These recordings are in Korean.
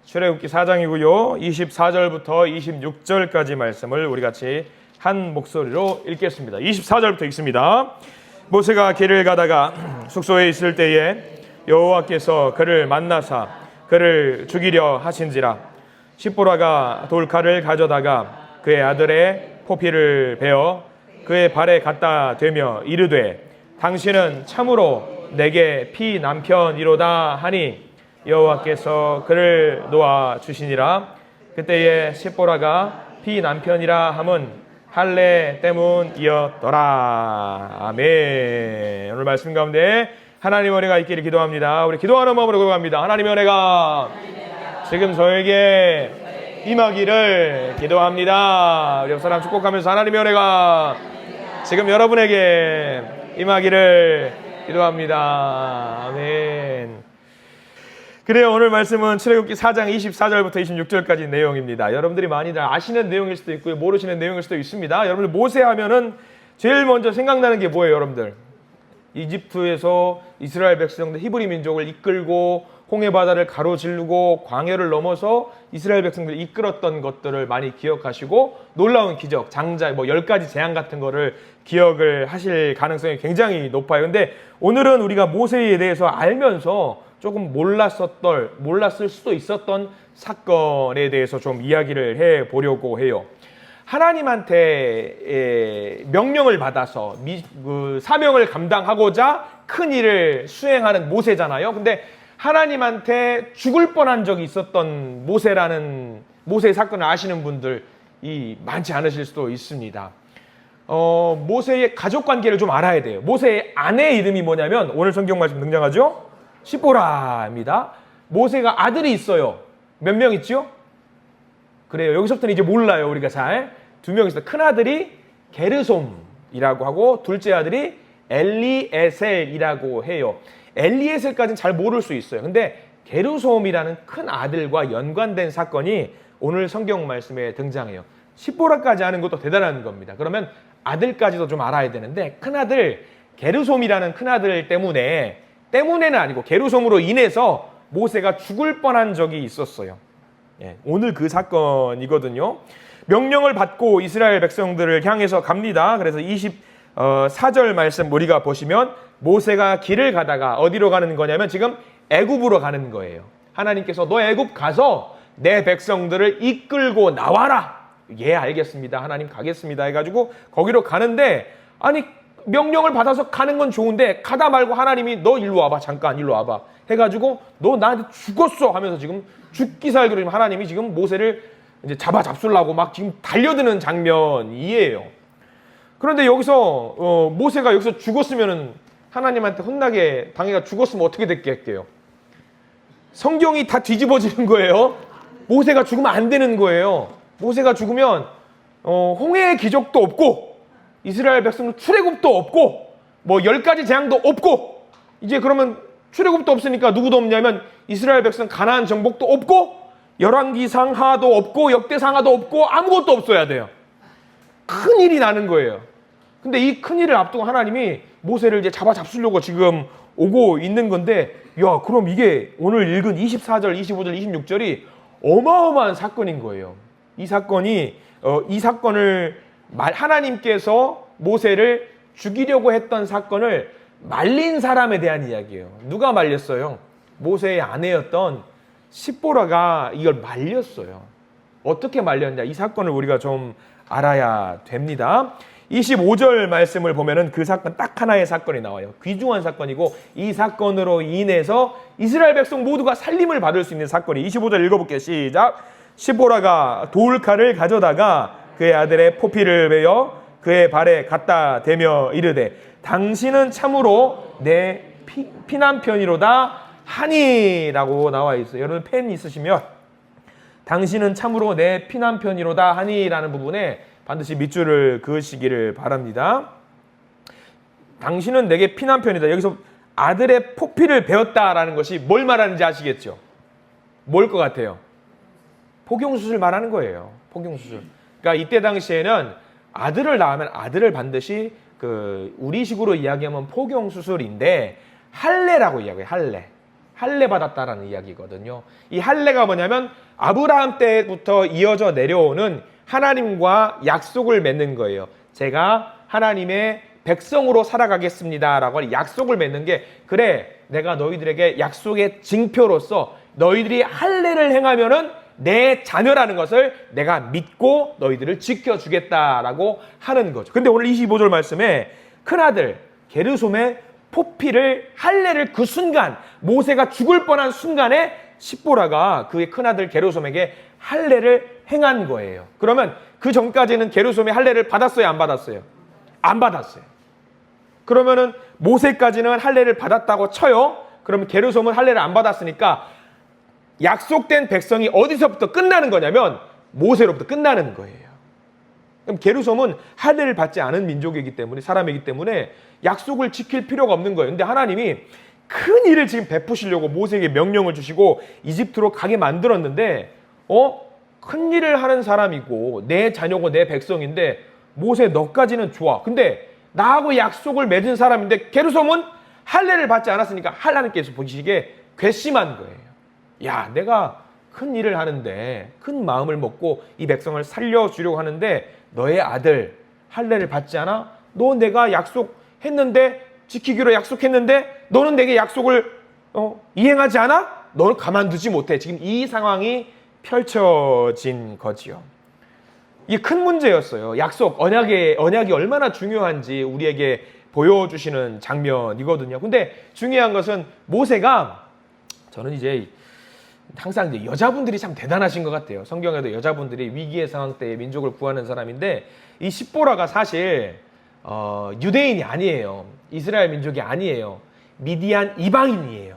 출애굽기 4장이고요. 24절부터 26절까지 말씀을 우리 같이 한 목소리로 읽겠습니다. 24절부터 읽습니다. 모세가 길을 가다가 숙소에 있을 때에 여호와께서 그를 만나사 그를 죽이려 하신지라. 십보라가 돌칼을 가져다가 그의 아들의 포피를 베어 그의 발에 갖다 대며 이르되 당신은 참으로 내게 피 남편이로다 하니 여호와께서 그를 놓아 주시니라. 그때에 십보라가 피 남편이라 함은 할례 때문이었더라. 아멘. 오늘 말씀 가운데 하나님의 은혜가 있기를 기도합니다. 우리 기도하는 마음으로 고백합니다. 하나님의 은혜가 지금 저에게 임하기를 기도합니다. 우리 옆 사람 축복하면서 하나님의 은혜가 지금 여러분에게 임하기를 기도합니다. 아멘. 그래요. 오늘 말씀은 출애굽기 4장 24절부터 26절까지 내용입니다. 여러분들이 많이들 아시는 내용일 수도 있고요, 모르시는 내용일 수도 있습니다. 여러분들 모세 하면은 제일 먼저 생각나는 게 뭐예요, 여러분들? 이집트에서 이스라엘 백성들 히브리 민족을 이끌고 홍해 바다를 가로지르고 광야를 넘어서 이스라엘 백성들을 이끌었던 것들을 많이 기억하시고 놀라운 기적, 장자, 10가지 재앙 같은 거를 기억을 하실 가능성이 굉장히 높아요. 근데 오늘은 우리가 모세에 대해서 알면서 조금 몰랐을 수도 있었던 사건에 대해서 좀 이야기를 해 보려고 해요. 하나님한테 명령을 받아서 사명을 감당하고자 큰 일을 수행하는 모세잖아요. 근데 하나님한테 죽을 뻔한 적이 있었던 모세의 사건을 아시는 분들이 많지 않으실 수도 있습니다. 모세의 가족 관계를 좀 알아야 돼요. 모세의 아내 이름이 뭐냐면 오늘 성경 말씀 등장하죠? 십보라입니다. 모세가 아들이 있어요. 몇 명 있죠? 그래요. 여기서부터는 이제 몰라요. 우리가 잘. 2명 있어요. 큰 아들이 게르솜이라고 하고 둘째 아들이 엘리에셀이라고 해요. 엘리에셀까지는 잘 모를 수 있어요. 근데 게르솜이라는 큰 아들과 연관된 사건이 오늘 성경 말씀에 등장해요. 십보라까지 아는 것도 대단한 겁니다. 그러면 아들까지도 좀 알아야 되는데 큰아들 게르솜이라는 큰아들 때문에는 아니고 게르솜으로 인해서 모세가 죽을 뻔한 적이 있었어요. 오늘 그 사건이거든요. 명령을 받고 이스라엘 백성들을 향해서 갑니다. 그래서 24절 말씀 우리가 보시면 모세가 길을 가다가 어디로 가는 거냐면 지금 애굽으로 가는 거예요. 하나님께서 너 애굽 가서 내 백성들을 이끌고 나와라. 예, 알겠습니다. 하나님 가겠습니다. 해가지고 거기로 가는데 아니 명령을 받아서 가는 건 좋은데 가다 말고 하나님이 너 일로 와봐. 잠깐 일로 와봐. 해가지고 너 나한테 죽었어 하면서 지금 죽기 살기로 지금 하나님이 지금 모세를 이제 잡으려고 막 지금 달려드는 장면이에요. 그런데 여기서 모세가 여기서 죽었으면은 하나님한테 혼나게 당해가 죽었으면 어떻게 됐겠게요? 성경이 다 뒤집어지는 거예요. 모세가 죽으면 안 되는 거예요. 모세가 죽으면 홍해의 기적도 없고 이스라엘 백성들 출애굽도 없고 10가지 재앙도 없고 이제 그러면 출애굽도 없으니까 누구도 없냐면 이스라엘 백성 가나안 정복도 없고 열왕기상하도 없고 역대상하도 없고 아무것도 없어야 돼요. 큰일이 나는 거예요. 근데 이 큰일을 앞두고 하나님이 모세를 이제 잡으려고 지금 오고 있는 건데 야 그럼 이게 오늘 읽은 24절, 25절, 26절이 어마어마한 사건인 거예요. 이 사건을 하나님께서 모세를 죽이려고 했던 사건을 말린 사람에 대한 이야기예요. 누가 말렸어요? 모세의 아내였던 십보라가 이걸 말렸어요. 어떻게 말렸냐? 이 사건을 우리가 좀 알아야 됩니다. 25절 말씀을 보면은 그 사건 딱 하나의 사건이 나와요. 귀중한 사건이고 이 사건으로 인해서 이스라엘 백성 모두가 살림을 받을 수 있는 사건이 25절 읽어볼게요. 시작. 십보라가 돌칼을 가져다가 그의 아들의 포피를 베어 그의 발에 갖다 대며 이르되 당신은 참으로 내 피남편이로다 하니라고 나와 있어요. 여러분 펜 있으시면 당신은 참으로 내 피남편이로다 하니라는 부분에 반드시 밑줄을 그으시기를 바랍니다. 당신은 내게 피남편이다. 여기서 아들의 포피를 베었다라는 것이 뭘 말하는지 아시겠죠? 뭘 것 같아요? 포경수술 말하는 거예요. 포경수술. 그러니까 이때 당시에는 아들을 낳으면 아들을 반드시 우리식으로 이야기하면 포경수술인데 할례라고 이야기해요. 할례 받았다라는 이야기거든요. 이 할례가 뭐냐면 아브라함 때부터 이어져 내려오는 하나님과 약속을 맺는 거예요. 제가 하나님의 백성으로 살아가겠습니다라고 약속을 맺는 게, 그래, 내가 너희들에게 약속의 징표로서 너희들이 할례를 행하면은 내 자녀라는 것을 내가 믿고 너희들을 지켜주겠다라고 하는 거죠. 근데 오늘 25절 말씀에 큰아들 게르솜의 포피를 할례를 그 순간, 모세가 죽을 뻔한 순간에 십보라가 그의 큰아들 게르솜에게 할례를 행한 거예요. 그러면 그 전까지는 게르솜이 할례를 받았어요, 안 받았어요? 안 받았어요. 그러면은 모세까지는 할례를 받았다고 쳐요. 그러면 게르솜은 할례를 안 받았으니까 약속된 백성이 어디서부터 끝나는 거냐면 모세로부터 끝나는 거예요. 그럼 게르솜은 할례를 받지 않은 민족이기 때문에, 사람이기 때문에 약속을 지킬 필요가 없는 거예요. 근데 하나님이 큰 일을 지금 베푸시려고 모세에게 명령을 주시고 이집트로 가게 만들었는데, 큰 일을 하는 사람이고 내 자녀고 내 백성인데, 모세 너까지는 좋아. 근데 나하고 약속을 맺은 사람인데 게르솜은 할례를 받지 않았으니까 하나님께서 보시기에 괘씸한 거예요. 야, 내가 큰 일을 하는데, 큰 마음을 먹고 이 백성을 살려주려고 하는데 너의 아들 할례를 받지 않아? 너 내가 약속했는데, 지키기로 약속했는데 너는 내게 약속을 이행하지 않아? 너는 가만두지 못해. 지금 이 상황이 펼쳐진 거지요. 이게 큰 문제였어요. 약속, 언약이 얼마나 중요한지 우리에게 보여주시는 장면이거든요. 근데 중요한 것은 모세가, 저는 이제 항상 이제 여자분들이 참 대단하신 것 같아요. 성경에도 여자분들이 위기의 상황 때 민족을 구하는 사람인데, 이 십보라가 사실 유대인이 아니에요. 이스라엘 민족이 아니에요. 미디안 이방인이에요.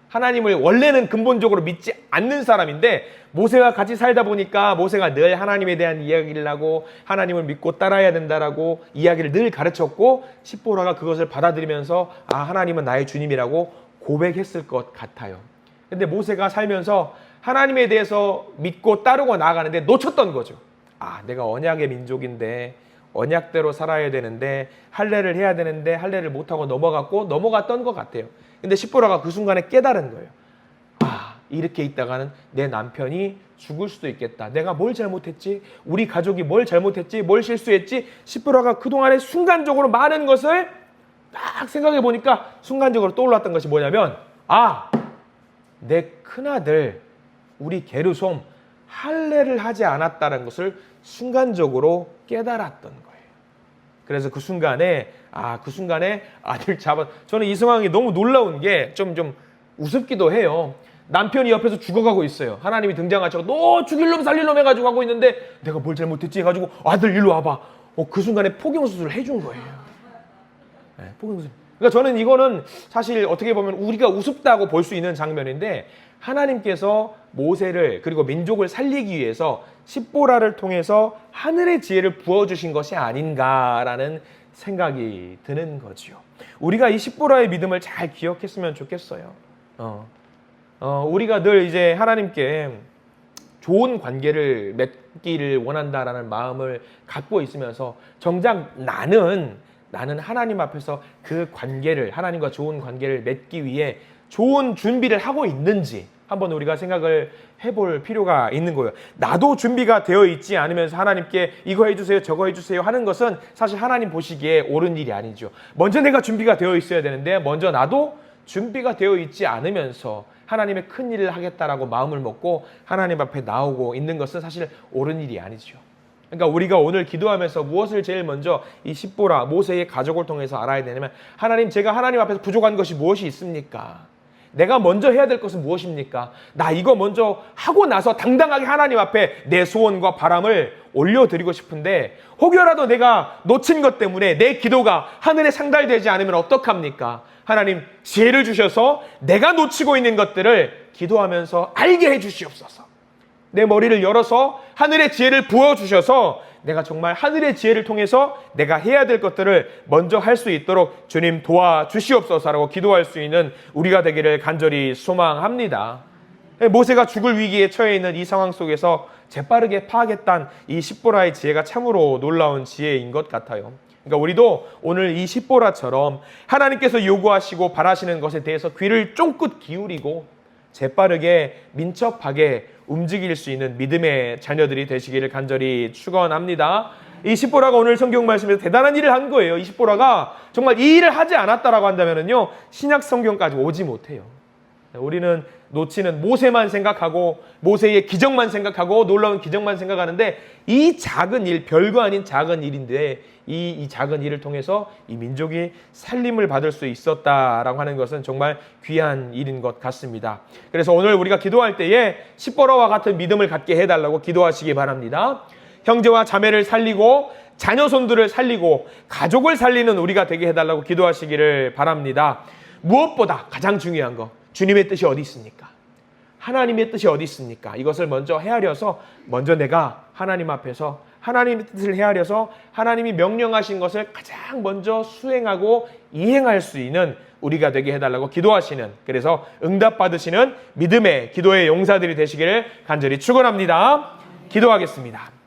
하나님을 원래는 근본적으로 믿지 않는 사람인데, 모세와 같이 살다 보니까 모세가 늘 하나님에 대한 이야기를 하고 하나님을 믿고 따라야 된다라고 이야기를 늘 가르쳤고, 십보라가 그것을 받아들이면서 하나님은 나의 주님이라고 고백했을 것 같아요. 근데 모세가 살면서 하나님에 대해서 믿고 따르고 나아가는데 놓쳤던 거죠. 내가 언약의 민족인데 언약대로 살아야 되는데 할례를 해야 되는데 할례를 못하고 넘어갔던 것 같아요. 근데 십보라가 그 순간에 깨달은 거예요. 이렇게 있다가는 내 남편이 죽을 수도 있겠다. 내가 뭘 잘못했지? 우리 가족이 뭘 잘못했지? 뭘 실수했지? 십보라가 그동안에 순간적으로 많은 것을 딱 생각해 보니까 순간적으로 떠올랐던 것이 뭐냐면, 내 큰아들 우리 게르솜 할례를 하지 않았다는 것을 순간적으로 깨달았던 거예요. 그래서 그 순간에 아들 저는 이 상황이 너무 놀라운 게 좀 우습기도 해요. 남편이 옆에서 죽어가고 있어요. 하나님이 등장하셔서 너 죽일 놈 살릴 놈 해가지고 하고 있는데, 내가 뭘 잘못했지 해가지고 아들 일로 와봐. 그 순간에 포경수술을 해준 거예요. 네, 포경수술. 그러니까 저는 이거는 사실 어떻게 보면 우리가 우습다고 볼 수 있는 장면인데, 하나님께서 모세를 그리고 민족을 살리기 위해서 십보라를 통해서 하늘의 지혜를 부어주신 것이 아닌가라는 생각이 드는 거지요. 우리가 이 십보라의 믿음을 잘 기억했으면 좋겠어요. 우리가 늘 이제 하나님께 좋은 관계를 맺기를 원한다라는 마음을 갖고 있으면서 정작 나는 하나님 앞에서 그 관계를, 하나님과 좋은 관계를 맺기 위해 좋은 준비를 하고 있는지 한번 우리가 생각을 해볼 필요가 있는 거예요. 나도 준비가 되어 있지 않으면서 하나님께 이거 해주세요, 저거 해주세요 하는 것은 사실 하나님 보시기에 옳은 일이 아니죠. 먼저 내가 준비가 되어 있어야 되는데, 먼저 나도 준비가 되어 있지 않으면서 하나님의 큰 일을 하겠다라고 마음을 먹고 하나님 앞에 나오고 있는 것은 사실 옳은 일이 아니죠. 그러니까 우리가 오늘 기도하면서 무엇을 제일 먼저 이 십보라, 모세의 가족을 통해서 알아야 되냐면, 하나님, 제가 하나님 앞에서 부족한 것이 무엇이 있습니까? 내가 먼저 해야 될 것은 무엇입니까? 나 이거 먼저 하고 나서 당당하게 하나님 앞에 내 소원과 바람을 올려드리고 싶은데, 혹여라도 내가 놓친 것 때문에 내 기도가 하늘에 상달되지 않으면 어떡합니까? 하나님, 지혜를 주셔서 내가 놓치고 있는 것들을 기도하면서 알게 해주시옵소서. 내 머리를 열어서 하늘의 지혜를 부어주셔서 내가 정말 하늘의 지혜를 통해서 내가 해야 될 것들을 먼저 할 수 있도록 주님 도와주시옵소서라고 기도할 수 있는 우리가 되기를 간절히 소망합니다. 모세가 죽을 위기에 처해 있는 이 상황 속에서 재빠르게 파악했던 이 십보라의 지혜가 참으로 놀라운 지혜인 것 같아요. 그러니까 우리도 오늘 이 십보라처럼 하나님께서 요구하시고 바라시는 것에 대해서 귀를 쫑긋 기울이고 재빠르게 민첩하게 움직일 수 있는 믿음의 자녀들이 되시기를 간절히 축원합니다. 이 십보라가 오늘 성경 말씀에서 대단한 일을 한 거예요. 이 십보라가 정말 이 일을 하지 않았다라고 한다면요, 신약 성경까지 오지 못해요. 우리는 놓치는 모세만 생각하고 모세의 기적만 생각하고 놀라운 기적만 생각하는데, 이 작은 일, 별거 아닌 작은 일인데 이 작은 일을 통해서 이 민족이 살림을 받을 수 있었다라고 하는 것은 정말 귀한 일인 것 같습니다. 그래서 오늘 우리가 기도할 때에 십보라와 같은 믿음을 갖게 해달라고 기도하시기 바랍니다. 형제와 자매를 살리고 자녀손들을 살리고 가족을 살리는 우리가 되게 해달라고 기도하시기를 바랍니다. 무엇보다 가장 중요한 거, 주님의 뜻이 어디 있습니까? 하나님의 뜻이 어디 있습니까? 이것을 먼저 헤아려서 먼저 내가 하나님 앞에서 하나님의 뜻을 헤아려서 하나님이 명령하신 것을 가장 먼저 수행하고 이행할 수 있는 우리가 되게 해달라고 기도하시는, 그래서 응답받으시는 믿음의 기도의 용사들이 되시기를 간절히 축원합니다. 기도하겠습니다.